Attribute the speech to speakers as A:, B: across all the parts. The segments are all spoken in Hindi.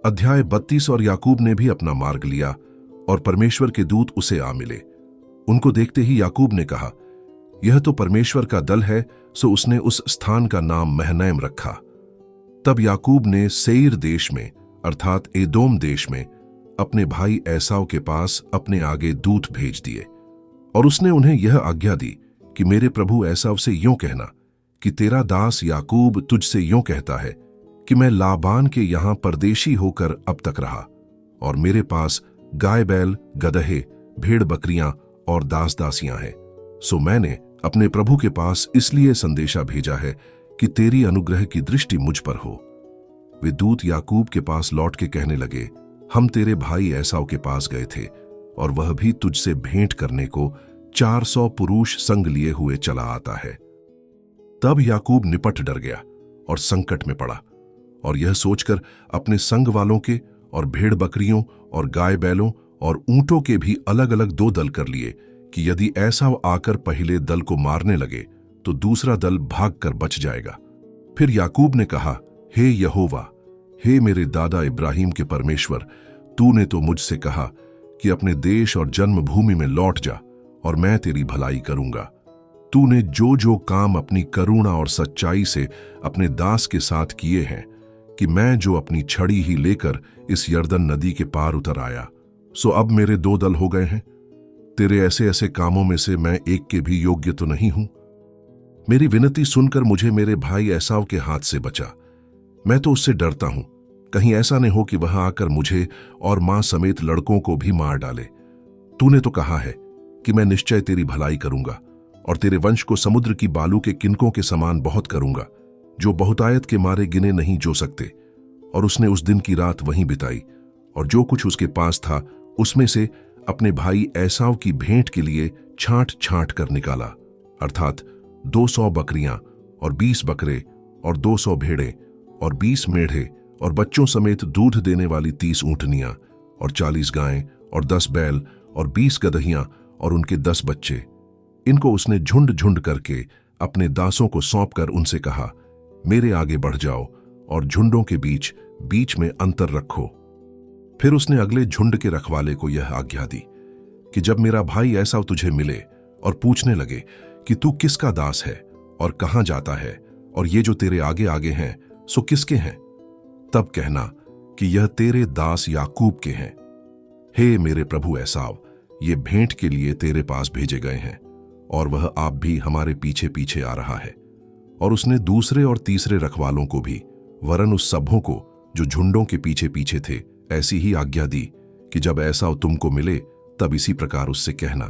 A: अध्याय 32। और याकूब ने भी अपना मार्ग लिया और परमेश्वर के दूत उसे आ मिले। उनको देखते ही याकूब ने कहा, यह तो परमेश्वर का दल है। सो उसने उस स्थान का नाम महनैम रखा। तब याकूब ने सेईर देश में अर्थात एदोम देश में अपने भाई एसाव के पास अपने आगे दूत भेज दिए और उसने उन्हें यह आज्ञा दी कि मेरे प्रभु एसाव से यूं कहना कि तेरा दास याकूब तुझसे यूं कहता है कि मैं लाबान के यहां परदेशी होकर अब तक रहा और मेरे पास गाय बैल गदहे भेड़ बकरियां और दास दासियां हैं। सो मैंने अपने प्रभु के पास इसलिए संदेशा भेजा है कि तेरी अनुग्रह की दृष्टि मुझ पर हो। वे दूत याकूब के पास लौट के कहने लगे, हम तेरे भाई एसाव के पास गए थे और वह भी तुझसे भेंट करने को 400 पुरुष संग लिए हुए चला आता है। तब याकूब निपट डर गया और संकट में पड़ा और यह सोचकर अपने संग वालों के और भेड़ बकरियों और गाय बैलों और ऊंटों के भी अलग अलग 2 दल कर लिए कि यदि एसाव आकर पहले दल को मारने लगे तो दूसरा दल भागकर बच जाएगा। फिर याकूब ने कहा, हे यहोवा, हे मेरे दादा इब्राहिम के परमेश्वर, तूने तो मुझसे कहा कि अपने देश और जन्मभूमि में लौट जा और मैं तेरी भलाई करूंगा। तूने जो जो काम अपनी करुणा और सच्चाई से अपने दास के साथ किए हैं कि मैं जो अपनी छड़ी ही लेकर इस यरदन नदी के पार उतर आया, सो अब मेरे 2 दल हो गए हैं। तेरे ऐसे ऐसे कामों में से मैं एक के भी योग्य तो नहीं हूं। मेरी विनती सुनकर मुझे मेरे भाई एसाव के हाथ से बचा। मैं तो उससे डरता हूं, कहीं ऐसा न हो कि वह आकर मुझे और मां समेत लड़कों को भी मार डाले। तूने तो कहा है कि मैं निश्चय तेरी भलाई करूंगा और तेरे वंश को समुद्र की बालू के किनकों के समान बहुत करूंगा, जो बहुतायत के मारे गिने नहीं जो सकते। और उसने उस दिन की रात वहीं बिताई और जो कुछ उसके पास था उसमें से अपने भाई एसाव की भेंट के लिए छांट छांट कर निकाला, अर्थात 200 बकरियां और 20 बकरे और 200 भेड़े और 20 मेढ़े और बच्चों समेत दूध देने वाली 30 ऊंटनियां और 40 गायें और 10 बैल और 20 गदहियां और उनके 10 बच्चे। इनको उसने झुंड झुंड करके अपने दासों को सौंपकर उनसे कहा, मेरे आगे बढ़ जाओ और झुंडों के बीच बीच में अंतर रखो। फिर उसने अगले झुंड के रखवाले को यह आज्ञा दी कि जब मेरा भाई एसाव तुझे मिले और पूछने लगे कि तू किसका दास है और कहां जाता है और ये जो तेरे आगे आगे हैं सो किसके हैं, तब कहना कि यह तेरे दास याकूब के हैं। हे मेरे प्रभु एसाव, ये भेंट के लिए तेरे पास भेजे गए हैं और वह आप भी हमारे पीछे पीछे आ रहा है। और उसने दूसरे और तीसरे रखवालों को भी वरन उस सबों को जो झुंडों के पीछे पीछे थे ऐसी ही आज्ञा दी कि जब एसाव तुमको मिले तब इसी प्रकार उससे कहना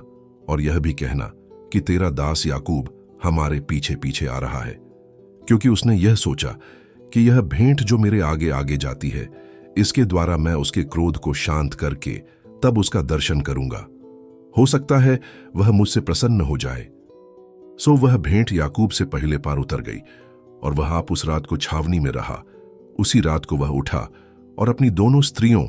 A: और यह भी कहना कि तेरा दास याकूब हमारे पीछे पीछे आ रहा है, क्योंकि उसने यह सोचा कि यह भेंट जो मेरे आगे आगे जाती है इसके द्वारा मैं उसके क्रोध को शांत करके तब उसका दर्शन करूंगा। हो सकता है वह मुझसे प्रसन्न हो जाए। सो वह भेंट याकूब से पहले पार उतर गई और वह आप उस रात को छावनी में रहा। उसी रात को वह उठा और अपनी दोनों स्त्रियों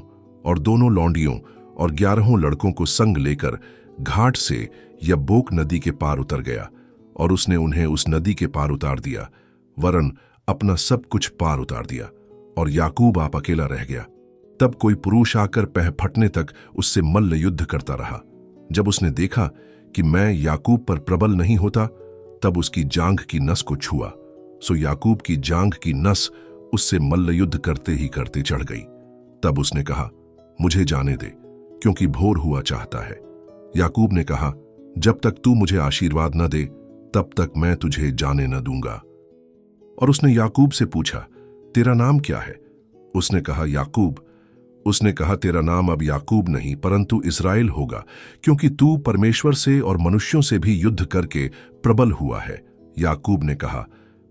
A: और दोनों लौंडियों और 11 लड़कों को संग लेकर घाट से यब्बोक नदी के पार उतर गया और उसने उन्हें उस नदी के पार उतार दिया, वरन अपना सब कुछ पार उतार दिया और याकूब आप अकेला रह गया। तब कोई पुरुष आकर पैर फटने तक उससे मल्ल युद्ध करता रहा। जब उसने देखा कि मैं याकूब पर प्रबल नहीं होता, तब उसकी जांघ की नस को छुआ। सो याकूब की जांघ की नस उससे मल्ल युद्ध करते ही करते चढ़ गई। तब उसने कहा, मुझे जाने दे, क्योंकि भोर हुआ चाहता है। याकूब ने कहा, जब तक तू मुझे आशीर्वाद न दे तब तक मैं तुझे जाने न दूंगा। और उसने याकूब से पूछा, तेरा नाम क्या है? उसने कहा, याकूब। उसने कहा, तेरा नाम अब याकूब नहीं परंतु इस्राएल होगा, क्योंकि तू परमेश्वर से और मनुष्यों से भी युद्ध करके प्रबल हुआ है। याकूब ने कहा,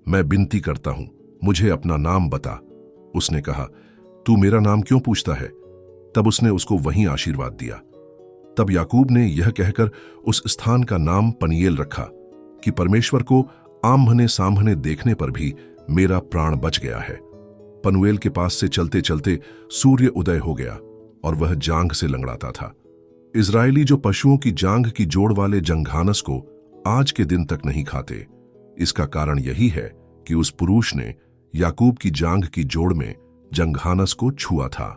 A: मैं विनती करता हूं, मुझे अपना नाम बता। उसने कहा, तू मेरा नाम क्यों पूछता है? तब उसने उसको वहीं आशीर्वाद दिया। तब याकूब ने यह कहकर उस स्थान का नाम पनीएल रखा कि परमेश्वर को आम्हने सामने देखने पर भी मेरा प्राण बच गया है। पनूएल के पास से चलते चलते सूर्य उदय हो गया और वह जांघ से लंगड़ाता था। इजरायली जो पशुओं की जांघ की जोड़ वाले जंघानस को आज के दिन तक नहीं खाते, इसका कारण यही है कि उस पुरुष ने याकूब की जांघ की जोड़ में जंघानस को छुआ था।